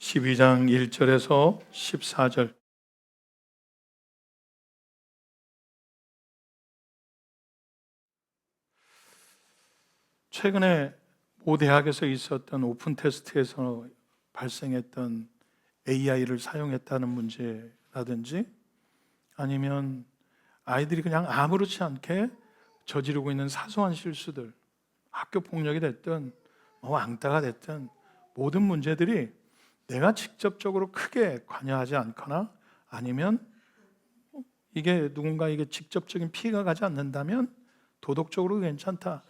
12장 1절에서 14절. 최근에 모 대학에서 있었던 오픈 테스트에서 발생했던 AI를 사용했다는 문제라든지, 아니면 아이들이 그냥 아무렇지 않게 저지르고 있는 사소한 실수들, 학교 폭력이 됐든 왕따가 됐든 모든 문제들이 내가 직접적으로 크게 관여하지 않거나, 아니면 이게 누군가에게 직접적인 피해가 가지 않는다면 도덕적으로 괜찮다,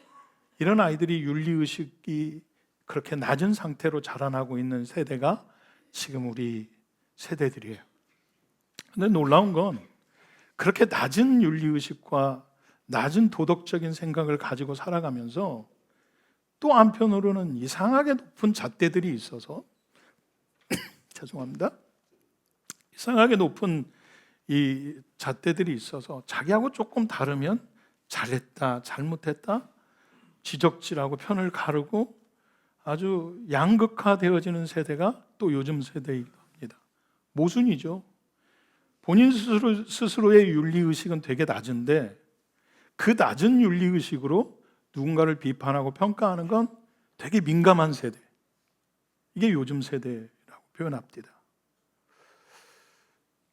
이런 아이들이 윤리의식이 그렇게 낮은 상태로 자라나고 있는 세대가 지금 우리 세대들이에요. 근데 놀라운 건 그렇게 낮은 윤리의식과 낮은 도덕적인 생각을 가지고 살아가면서 또 한편으로는 이상하게 높은 잣대들이 있어서 죄송합니다. 이상하게 높은 이 잣대들이 있어서 자기하고 조금 다르면 잘했다, 잘못했다, 지적질하고 편을 가르고 아주 양극화되어지는 세대가 또 요즘 세대이기도 합니다. 모순이죠. 본인 스스로의 윤리의식은 되게 낮은데 그 낮은 윤리의식으로 누군가를 비판하고 평가하는 건 되게 민감한 세대. 이게 요즘 세대라고 표현합니다.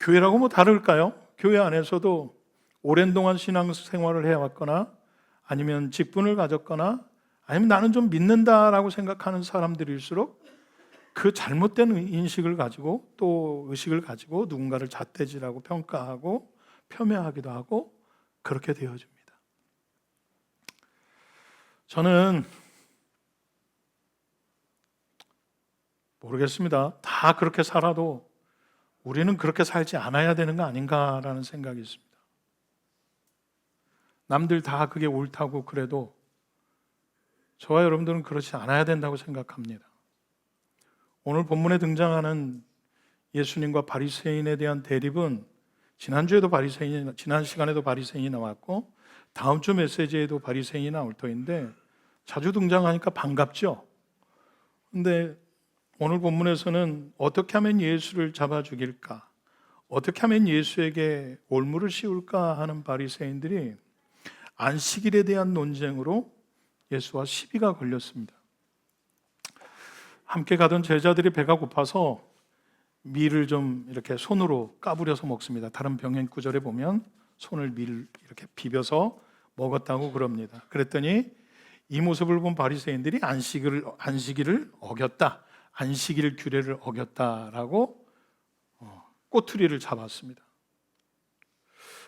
교회라고 뭐 다를까요? 교회 안에서도 오랜 동안 신앙생활을 해왔거나, 아니면 직분을 가졌거나, 아니면 나는 좀 믿는다라고 생각하는 사람들일수록 그 잘못된 인식을 가지고, 또 의식을 가지고 누군가를 잣대질하고 평가하고 폄훼하기도 하고 그렇게 되어집니다. 저는 모르겠습니다. 다 그렇게 살아도 우리는 그렇게 살지 않아야 되는 거 아닌가라는 생각이 있습니다. 남들 다 그게 옳다고 그래도 저와 여러분들은 그렇지 않아야 된다고 생각합니다. 오늘 본문에 등장하는 예수님과 바리새인에 대한 대립은 지난 시간에도 바리새인이 나왔고 다음 주 메시지에도 바리새인이 나올 터인데 자주 등장하니까 반갑죠. 근데 오늘 본문에서는 어떻게 하면 예수를 잡아 죽일까, 어떻게 하면 예수에게 올무를 씌울까 하는 바리새인들이 안식일에 대한 논쟁으로 예수와 시비가 걸렸습니다. 함께 가던 제자들이 배가 고파서 밀을 좀 이렇게 손으로 까부려서 먹습니다. 다른 병행 구절에 보면 손을 밀 이렇게 비벼서 먹었다고 그럽니다. 그랬더니 이 모습을 본 바리새인들이 안식일을 어겼다, 안식일 규례를 어겼다라고 꼬투리를 잡았습니다.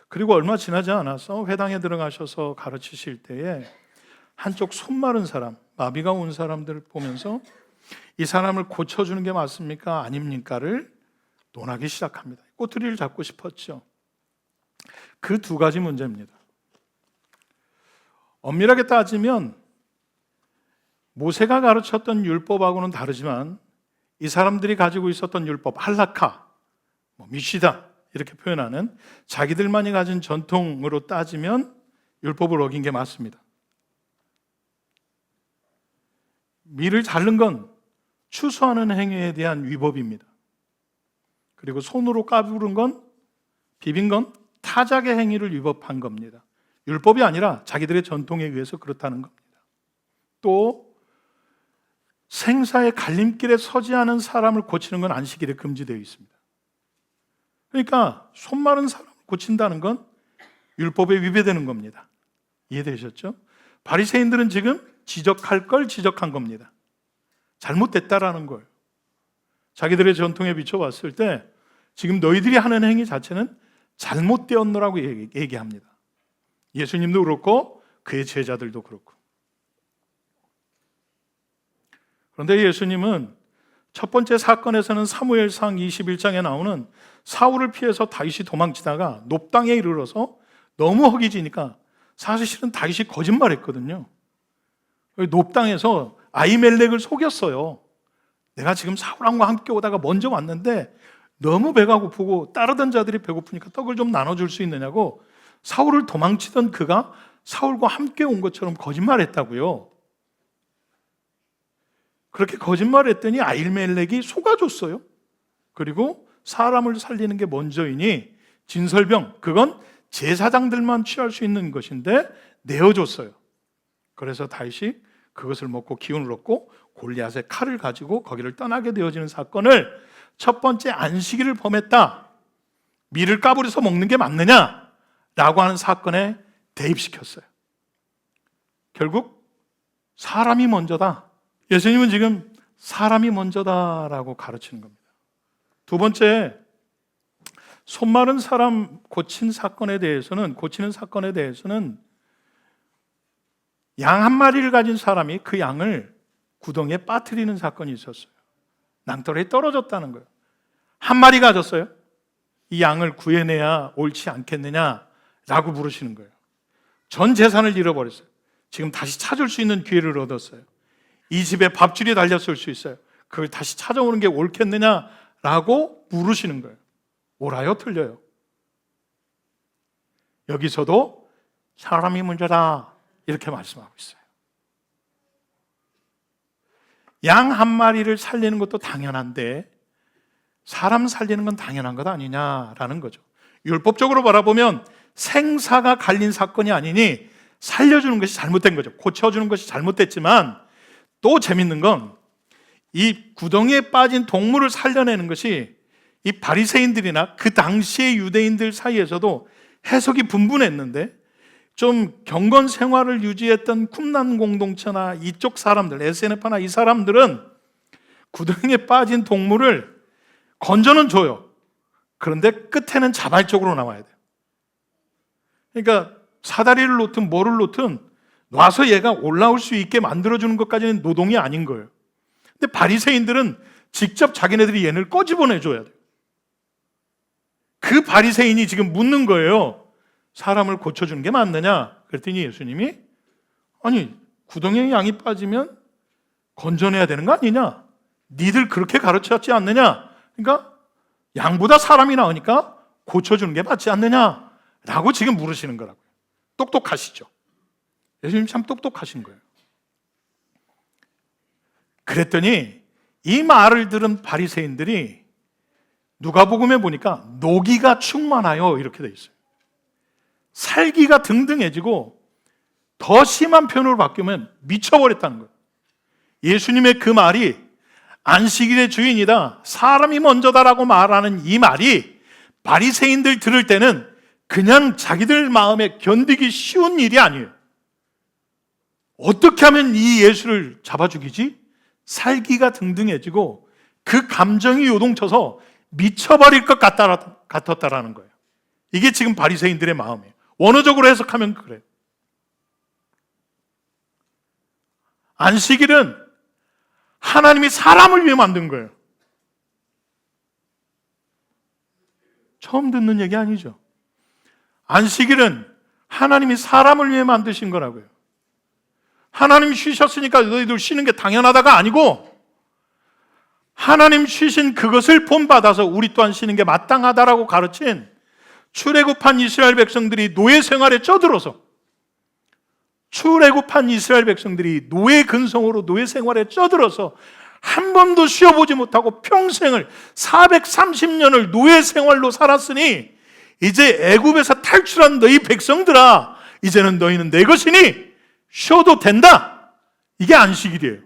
그리고 얼마 지나지 않아서 회당에 들어가셔서 가르치실 때에 한쪽 손 마른 사람, 마비가 온 사람들을 보면서 이 사람을 고쳐주는 게 맞습니까? 아닙니까를 논하기 시작합니다. 꼬투리를 잡고 싶었죠. 그 두 가지 문제입니다. 엄밀하게 따지면 모세가 가르쳤던 율법하고는 다르지만 이 사람들이 가지고 있었던 율법, 할라카, 미시다 이렇게 표현하는 자기들만이 가진 전통으로 따지면 율법을 어긴 게 맞습니다. 밀을 자른 건 추수하는 행위에 대한 위법입니다. 그리고 손으로 까부른 건, 비빈 건 타작의 행위를 위법한 겁니다. 율법이 아니라 자기들의 전통에 의해서 그렇다는 겁니다. 또 생사의 갈림길에 서지 않은 사람을 고치는 건 안식일에 금지되어 있습니다. 그러니까 손 마른 사람을 고친다는 건 율법에 위배되는 겁니다. 이해되셨죠? 바리새인들은 지금 지적할 걸 지적한 겁니다. 잘못됐다라는 걸. 자기들의 전통에 비춰봤을 때 지금 너희들이 하는 행위 자체는 잘못되었노라고 얘기합니다. 예수님도 그렇고 그의 제자들도 그렇고. 그런데 예수님은 첫 번째 사건에서는 사무엘상 21장에 나오는 사울을 피해서 다윗이 도망치다가 높당에 이르러서 너무 허기지니까 사실은 다윗이 거짓말했거든요. 높당에서 아히멜렉을 속였어요. 내가 지금 사울왕과 함께 오다가 먼저 왔는데 너무 배가 고프고 따르던 자들이 배고프니까 떡을 좀 나눠줄 수 있느냐고 사울을 도망치던 그가 사울과 함께 온 것처럼 거짓말했다고요. 그렇게 거짓말했더니 아히멜렉이 속아줬어요. 그리고 사람을 살리는 게 먼저이니 진설병, 그건 제사장들만 취할 수 있는 것인데 내어줬어요. 그래서 다윗이 그것을 먹고 기운을 얻고 골리앗의 칼을 가지고 거기를 떠나게 되어지는 사건을 첫 번째 안식일을 범했다, 밀을 까부려서 먹는 게 맞느냐라고 하는 사건에 대입시켰어요. 결국 사람이 먼저다. 예수님은 지금 사람이 먼저다라고 가르치는 겁니다. 두 번째, 손 마른 사람 고치는 사건에 대해서는 양 한 마리를 가진 사람이 그 양을 구덩이에 빠뜨리는 사건이 있었어요. 낭떠러에 떨어졌다는 거예요. 한 마리 가졌어요. 이 양을 구해내야 옳지 않겠느냐라고 물으시는 거예요. 전 재산을 잃어버렸어요. 지금 다시 찾을 수 있는 기회를 얻었어요. 이 집에 밥줄이 달렸을 수 있어요. 그걸 다시 찾아오는 게 옳겠느냐라고 물으시는 거예요. 옳아요, 틀려요? 여기서도 사람이 문제다 이렇게 말씀하고 있어요. 양 한 마리를 살리는 것도 당연한데 사람 살리는 건 당연한 것 아니냐라는 거죠. 율법적으로 바라보면 생사가 갈린 사건이 아니니 살려주는 것이 잘못된 거죠. 고쳐주는 것이 잘못됐지만 또 재밌는 건 이 구덩이에 빠진 동물을 살려내는 것이 이 바리새인들이나 그 당시의 유대인들 사이에서도 해석이 분분했는데 좀 경건 생활을 유지했던 쿰란 공동체나 이쪽 사람들, SNF나 이 사람들은 구덩이에 빠진 동물을 건져는 줘요. 그런데 끝에는 자발적으로 나와야 돼요. 그러니까 사다리를 놓든 뭐를 놓든 놔서 얘가 올라올 수 있게 만들어주는 것까지는 노동이 아닌 거예요. 근데 바리새인들은 직접 자기네들이 얘를 꺼집어내줘야 돼요. 그 바리새인이 지금 묻는 거예요. 사람을 고쳐주는 게 맞느냐? 그랬더니 예수님이 아니 구덩이에 양이 빠지면 건져내야 되는 거 아니냐? 니들 그렇게 가르쳤지 않느냐? 그러니까 양보다 사람이 나으니까 고쳐주는 게 맞지 않느냐? 라고 지금 물으시는 거라고요. 똑똑하시죠? 예수님 참 똑똑하신 거예요. 그랬더니 이 말을 들은 바리새인들이 누가복음에 보니까 노기가 충만하여 이렇게 돼 있어요. 살기가 등등해지고 더 심한 표현으로 바뀌면 미쳐버렸다는 거예요. 예수님의 그 말이 안식일의 주인이다, 사람이 먼저다라고 말하는 이 말이 바리새인들 들을 때는 그냥 자기들 마음에 견디기 쉬운 일이 아니에요. 어떻게 하면 이 예수를 잡아 죽이지? 살기가 등등해지고 그 감정이 요동쳐서 미쳐버릴 것 같았다라는 거예요. 이게 지금 바리새인들의 마음이에요. 원어적으로 해석하면 그래요. 안식일은 하나님이 사람을 위해 만든 거예요. 처음 듣는 얘기 아니죠. 안식일은 하나님이 사람을 위해 만드신 거라고요. 하나님이 쉬셨으니까 너희들 쉬는 게 당연하다가 아니고 하나님 쉬신 그것을 본받아서 우리 또한 쉬는 게 마땅하다라고 가르친 출애굽한 이스라엘 백성들이 노예 생활에 쩌들어서 노예 근성으로 노예 생활에 쩌들어서 한 번도 쉬어보지 못하고 평생을 430년을 노예 생활로 살았으니 이제 애굽에서 탈출한 너희 백성들아, 이제는 너희는 내 것이니 쉬어도 된다. 이게 안식일이에요.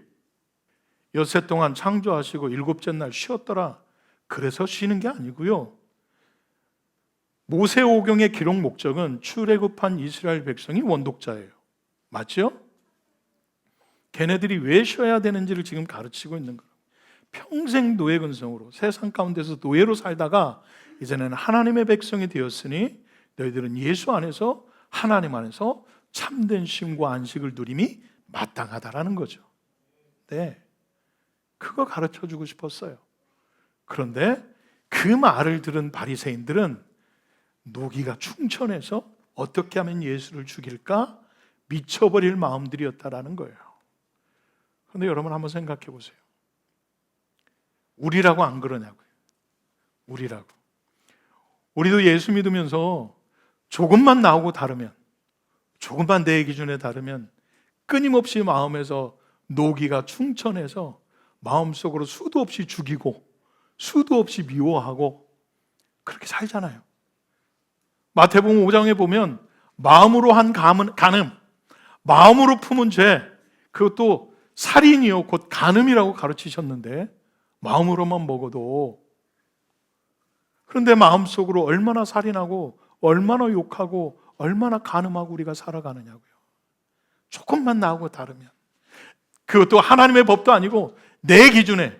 엿새 동안 창조하시고 일곱째 날 쉬었더라. 그래서 쉬는 게 아니고요. 모세오경의 기록 목적은 출애굽한 이스라엘 백성이 원독자예요. 맞죠? 걔네들이 왜 쉬어야 되는지를 지금 가르치고 있는 거예요. 평생 노예 근성으로 세상 가운데서 노예로 살다가 이제는 하나님의 백성이 되었으니 너희들은 예수 안에서, 하나님 안에서 참된 쉼과 안식을 누림이 마땅하다라는 거죠. 네, 그거 가르쳐주고 싶었어요. 그런데 그 말을 들은 바리새인들은 노기가 충천해서 어떻게 하면 예수를 죽일까 미쳐버릴 마음들이었다라는 거예요. 그런데 여러분 한번 생각해 보세요. 우리라고 안 그러냐고요. 우리도 예수 믿으면서 조금만 나오고 다르면, 조금만 내 기준에 다르면 끊임없이 마음에서 노기가 충천해서 마음속으로 수도 없이 죽이고 수도 없이 미워하고 그렇게 살잖아요. 마태복음 5장에 보면 마음으로 한 간음, 마음으로 품은 죄, 그것도 살인이요 곧 간음이라고 가르치셨는데 마음으로만 먹어도, 그런데 마음속으로 얼마나 살인하고 얼마나 욕하고 얼마나 간음하고 우리가 살아가느냐고요. 조금만 나하고 다르면, 그것도 하나님의 법도 아니고 내 기준에,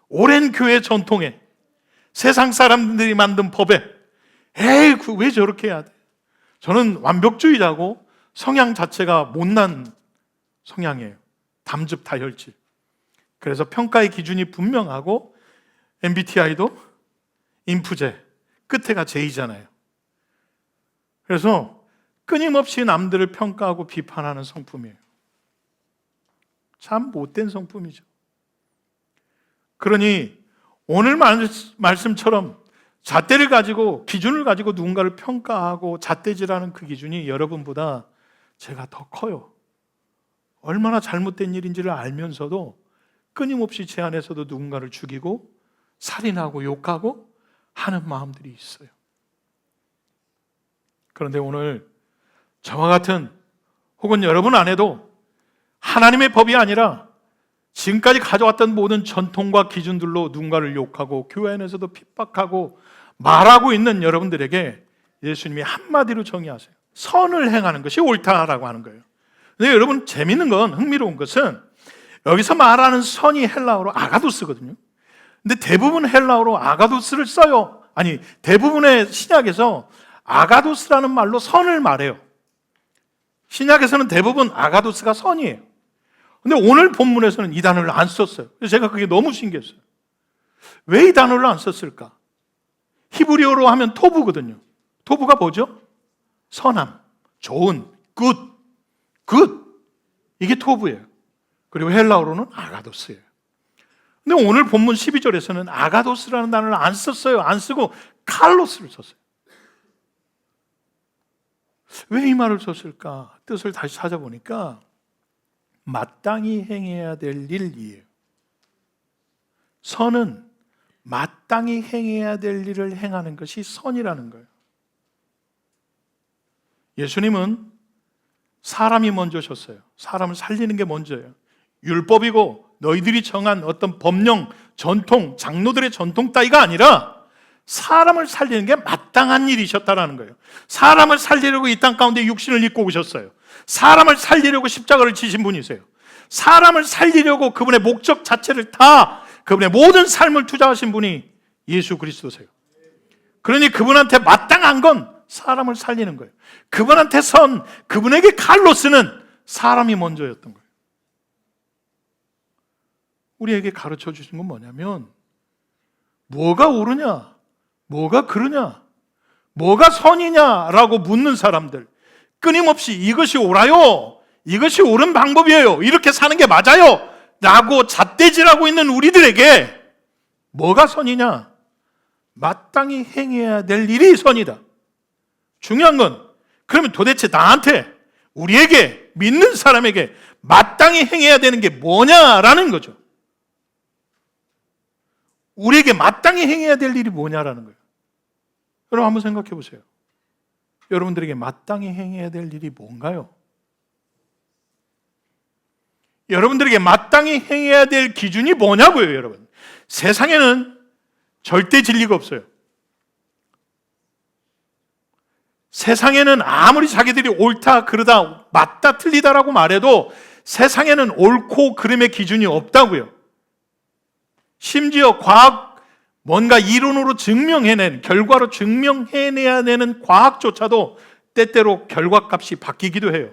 오랜 교회 전통에, 세상 사람들이 만든 법에, 에이 왜 저렇게 해야 돼? 저는 완벽주의자고 성향 자체가 못난 성향이에요. 담즙 다혈질. 그래서 평가의 기준이 분명하고 MBTI도 인프제, 끝에가 J잖아요. 그래서 끊임없이 남들을 평가하고 비판하는 성품이에요. 참 못된 성품이죠. 그러니 오늘 말씀처럼 잣대를 가지고, 기준을 가지고 누군가를 평가하고 잣대질하는 그 기준이 여러분보다 제가 더 커요. 얼마나 잘못된 일인지를 알면서도 끊임없이 제 안에서도 누군가를 죽이고 살인하고 욕하고 하는 마음들이 있어요. 그런데 오늘 저와 같은, 혹은 여러분 안에도 하나님의 법이 아니라 지금까지 가져왔던 모든 전통과 기준들로 누군가를 욕하고 교회 안에서도 핍박하고 말하고 있는 여러분들에게 예수님이 한마디로 정의하세요. 선을 행하는 것이 옳다라고 하는 거예요. 근데 여러분, 재밌는 건, 흥미로운 것은 여기서 말하는 선이 헬라어로 아가도스거든요. 근데 대부분 헬라어로 아가도스를 써요. 아니, 대부분의 신약에서 아가도스라는 말로 선을 말해요. 신약에서는 대부분 아가도스가 선이에요. 근데 오늘 본문에서는 이 단어를 안 썼어요. 그래서 제가 그게 너무 신기했어요. 왜 이 단어를 안 썼을까? 히브리어로 하면 토부거든요. 토부가 뭐죠? 선함, 좋은, 굿. 이게 토부예요. 그리고 헬라어로는 아가도스예요. 근데 오늘 본문 12절에서는 아가도스라는 단어를 안 썼어요. 안 쓰고 칼로스를 썼어요. 왜 이 말을 썼을까? 뜻을 다시 찾아보니까 마땅히 행해야 될 일이에요. 선은 마땅히 행해야 될 일을 행하는 것이 선이라는 거예요. 예수님은 사람이 먼저셨어요. 사람을 살리는 게 먼저예요. 율법이고 너희들이 정한 어떤 법령, 전통, 장로들의 전통 따위가 아니라 사람을 살리는 게 마땅한 일이셨다라는 거예요. 사람을 살리려고 이 땅 가운데 육신을 입고 오셨어요. 사람을 살리려고 십자가를 지신 분이세요. 사람을 살리려고 그분의 목적 자체를 다, 그분의 모든 삶을 투자하신 분이 예수 그리스도세요. 그러니 그분한테 마땅한 건 사람을 살리는 거예요. 그분한테 그분에게 칼로스는 사람이 먼저였던 거예요. 우리에게 가르쳐 주신 건 뭐냐면, 뭐가 옳으냐, 뭐가 그르냐, 뭐가 선이냐라고 묻는 사람들, 끊임없이 이것이 옳아요, 이것이 옳은 방법이에요, 이렇게 사는 게 맞아요 라고 잣대질하고 있는 우리들에게 뭐가 선이냐? 마땅히 행해야 될 일이 선이다. 중요한 건, 그러면 도대체 나한테, 우리에게, 믿는 사람에게 마땅히 행해야 되는 게 뭐냐라는 거죠. 우리에게 마땅히 행해야 될 일이 뭐냐라는 거예요. 여러분 한번 생각해 보세요. 여러분들에게 마땅히 행해야 될 일이 뭔가요? 여러분들에게 마땅히 행해야 될 기준이 뭐냐고요, 여러분. 세상에는 절대 진리가 없어요. 세상에는 아무리 자기들이 옳다, 그르다, 맞다, 틀리다라고 말해도 세상에는 옳고 그름의 기준이 없다고요. 심지어 뭔가 이론으로 증명해낸, 결과로 증명해내야 되는 과학조차도 때때로 결과값이 바뀌기도 해요.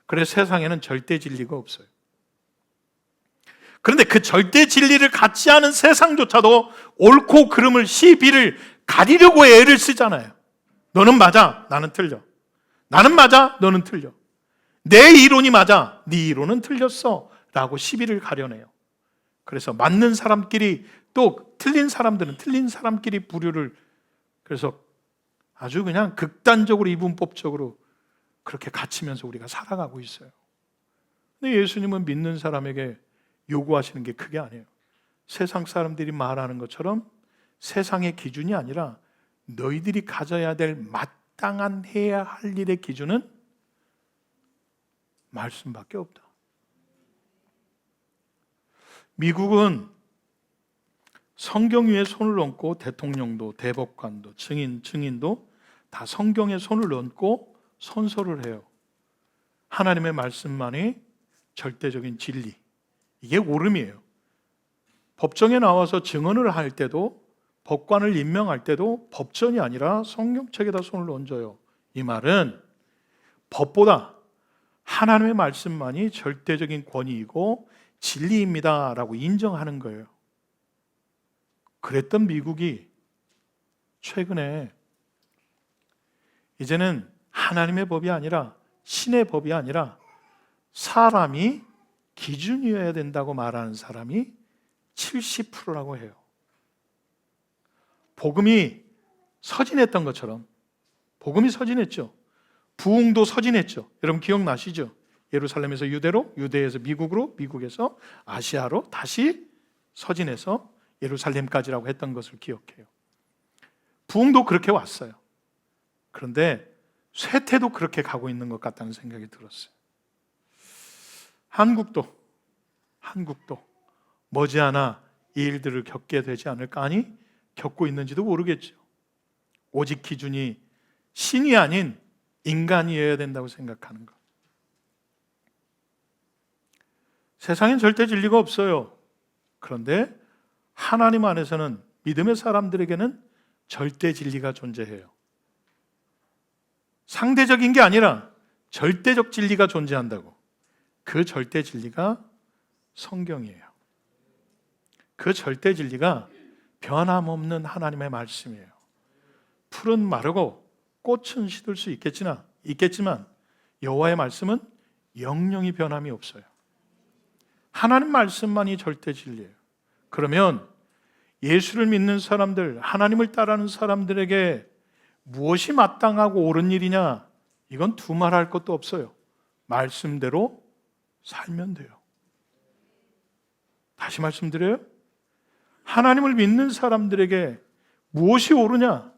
그래서 세상에는 절대 진리가 없어요. 그런데 그 절대 진리를 갖지 않은 세상조차도 옳고 그름을, 시비를 가리려고 애를 쓰잖아요. 너는 맞아, 나는 틀려. 나는 맞아, 너는 틀려. 내 이론이 맞아, 네 이론은 틀렸어 라고 시비를 가려내요. 그래서 맞는 사람끼리, 또 틀린 사람들은 틀린 사람끼리 부류를, 그래서 아주 그냥 극단적으로, 이분법적으로 그렇게 갇히면서 우리가 살아가고 있어요. 근데 예수님은 믿는 사람에게 요구하시는 게 그게 아니에요. 세상 사람들이 말하는 것처럼 세상의 기준이 아니라 너희들이 가져야 될 마땅한 해야 할 일의 기준은 말씀밖에 없다. 미국은 성경 위에 손을 얹고 대통령도, 대법관도, 증인도 다 성경에 손을 얹고 선서를 해요. 하나님의 말씀만이 절대적인 진리, 이게 옳음이에요. 법정에 나와서 증언을 할 때도, 법관을 임명할 때도 법전이 아니라 성경책에다 손을 얹어요. 이 말은 법보다 하나님의 말씀만이 절대적인 권위이고 진리입니다 라고 인정하는 거예요. 그랬던 미국이 최근에 이제는 하나님의 법이 아니라, 신의 법이 아니라 사람이 기준이어야 된다고 말하는 사람이 70%라고 해요. 복음이 서진했던 것처럼, 복음이 서진했죠. 부흥도 서진했죠. 여러분 기억나시죠? 예루살렘에서 유대로, 유대에서 미국으로, 미국에서 아시아로 다시 서진해서 예루살렘까지라고 했던 것을 기억해요. 부흥도 그렇게 왔어요. 그런데 쇠퇴도 그렇게 가고 있는 것 같다는 생각이 들었어요. 한국도 머지않아 이 일들을 겪게 되지 않을까? 아니, 겪고 있는지도 모르겠죠. 오직 기준이 신이 아닌 인간이어야 된다고 생각하는 것. 세상엔 절대 진리가 없어요. 그런데 하나님 안에서는, 믿음의 사람들에게는 절대 진리가 존재해요. 상대적인 게 아니라 절대적 진리가 존재한다고. 그 절대 진리가 성경이에요. 그 절대 진리가 변함없는 하나님의 말씀이에요. 풀은 마르고 꽃은 시들 수 있겠지만 여호와의 말씀은 영영이 변함이 없어요. 하나님 말씀만이 절대 진리예요. 그러면 예수를 믿는 사람들, 하나님을 따르는 사람들에게 무엇이 마땅하고 옳은 일이냐? 이건 두말할 것도 없어요. 말씀대로 살면 돼요. 다시 말씀드려요. 하나님을 믿는 사람들에게 무엇이 옳으냐?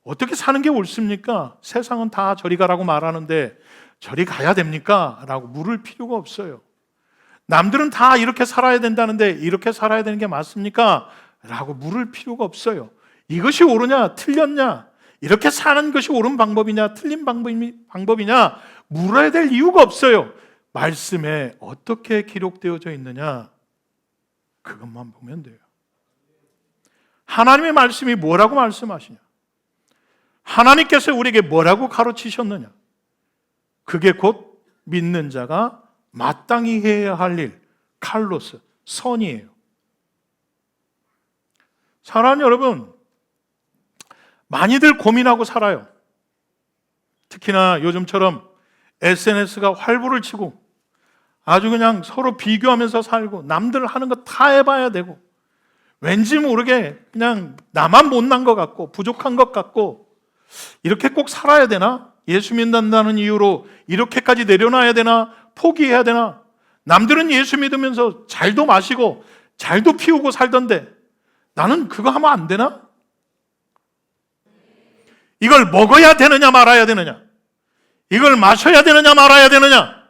어떻게 사는 게 옳습니까? 세상은 다 저리 가라고 말하는데 저리 가야 됩니까? 라고 물을 필요가 없어요. 남들은 다 이렇게 살아야 된다는데 이렇게 살아야 되는 게 맞습니까? 라고 물을 필요가 없어요. 이것이 옳으냐? 틀렸냐? 이렇게 사는 것이 옳은 방법이냐? 틀린 방법이냐? 물어야 될 이유가 없어요. 말씀에 어떻게 기록되어져 있느냐? 그것만 보면 돼요. 하나님의 말씀이 뭐라고 말씀하시냐? 하나님께서 우리에게 뭐라고 가르치셨느냐? 그게 곧 믿는 자가 마땅히 해야 할 일, 칼로스, 선이에요. 사랑하는 여러분, 많이들 고민하고 살아요. 특히나 요즘처럼 SNS가 활보를 치고 아주 그냥 서로 비교하면서 살고 남들 하는 거 다 해봐야 되고 왠지 모르게 그냥 나만 못난 것 같고 부족한 것 같고 이렇게 꼭 살아야 되나? 예수 믿는다는 이유로 이렇게까지 내려놔야 되나? 포기해야 되나? 남들은 예수 믿으면서 잘도 마시고 잘도 피우고 살던데 나는 그거 하면 안 되나? 이걸 먹어야 되느냐 말아야 되느냐? 이걸 마셔야 되느냐 말아야 되느냐?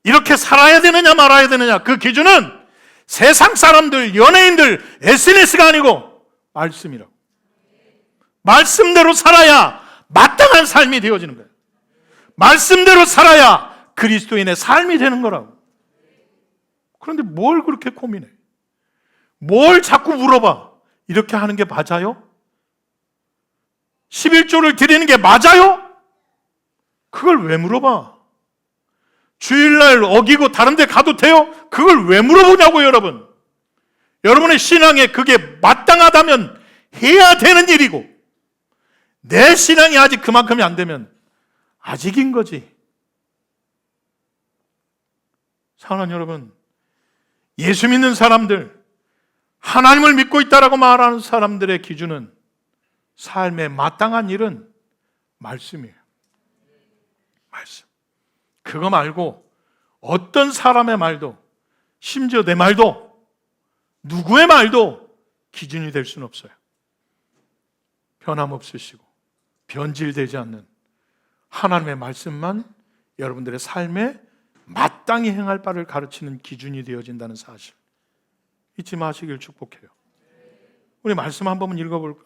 이렇게 살아야 되느냐 말아야 되느냐? 그 기준은 세상 사람들, 연예인들, SNS가 아니고 말씀이라고. 말씀대로 살아야 마땅한 삶이 되어지는 거예요. 말씀대로 살아야 그리스도인의 삶이 되는 거라고. 그런데 뭘 그렇게 고민해? 뭘 자꾸 물어봐? 이렇게 하는 게 맞아요? 11조를 드리는 게 맞아요? 그걸 왜 물어봐? 주일날 어기고 다른 데 가도 돼요? 그걸 왜 물어보냐고요, 여러분. 여러분의 신앙에 그게 마땅하다면 해야 되는 일이고 내 신앙이 아직 그만큼이 안 되면 아직인 거지. 사랑하는 여러분, 예수 믿는 사람들, 하나님을 믿고 있다라고 말하는 사람들의 기준은 삶에 마땅한 일은 말씀이에요. 말씀. 그거 말고 어떤 사람의 말도, 심지어 내 말도 누구의 말도 기준이 될 수는 없어요. 변함없으시고 변질되지 않는 하나님의 말씀만 여러분들의 삶에 마땅히 행할 바를 가르치는 기준이 되어진다는 사실 잊지 마시길 축복해요. 우리 말씀 한 번만 읽어볼까요?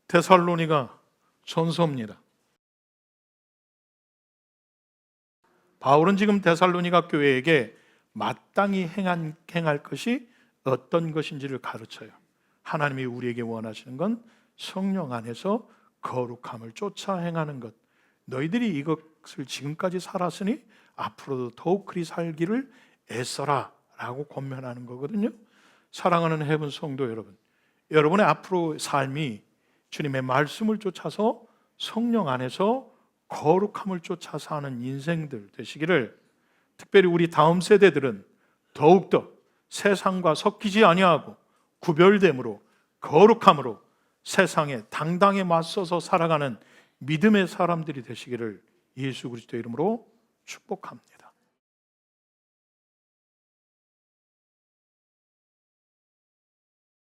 데살로니가 전서입니다. 바울은 지금 데살로니가 교회에게 마땅히 행할 것이 어떤 것인지를 가르쳐요. 하나님이 우리에게 원하시는 건 성령 안에서 거룩함을 쫓아 행하는 것. 너희들이 이것을 지금까지 살았으니 앞으로도 더욱 그리 살기를 애써라 라고 권면하는 거거든요. 사랑하는 해분 성도 여러분, 여러분의 앞으로 삶이 주님의 말씀을 쫓아서 성령 안에서 거룩함을 쫓아 사는 인생들 되시기를, 특별히 우리 다음 세대들은 더욱더 세상과 섞이지 아니하고 구별됨으로 거룩함으로 세상에 당당히 맞서서 살아가는 믿음의 사람들이 되시기를 예수 그리스도의 이름으로 축복합니다.